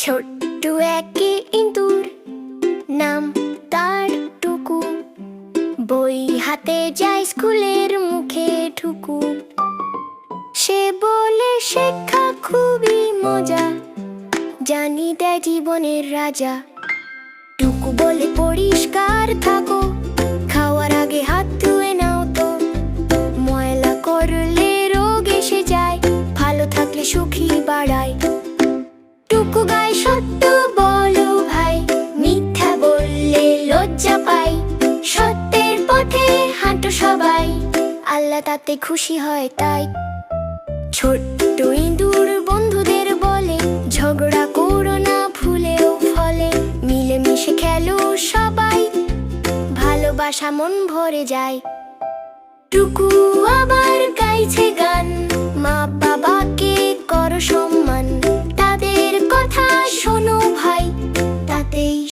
ছোট্ট একে ইঁদুর, নাম তার টুকু। বই হাতে যায় স্কুলের মুখে ঢুকু। সে বলে শিক্ষা খুবই মজা, জানি দেয় জীবনের রাজা। টুকু বলে পরিষ্কার থাকো, খাওয়ার আগে হাত ধুয়ে নাও তো। ময়লা করলে রোগ এসে যায়, ভালো থাকলে সুখী বাড়ায়। টুকু গায় সত্য বলো ভাই, মিথ্যা বললে লজ্জা পাই। সত্যের পথে হাঁটো সবাই, আল্লাহ তাতে খুশি হয় তাই। ছোট্ট ইঁদুর বন্ধুদের বলে, ঝগড়া করো না ভুলেও ফলে। মিলেমিশে খেলো সবাই, ভালোবাসা মন ভরে যায়। টুকু আবার গাইছে গান, মা বাবাকে করো সম্মান।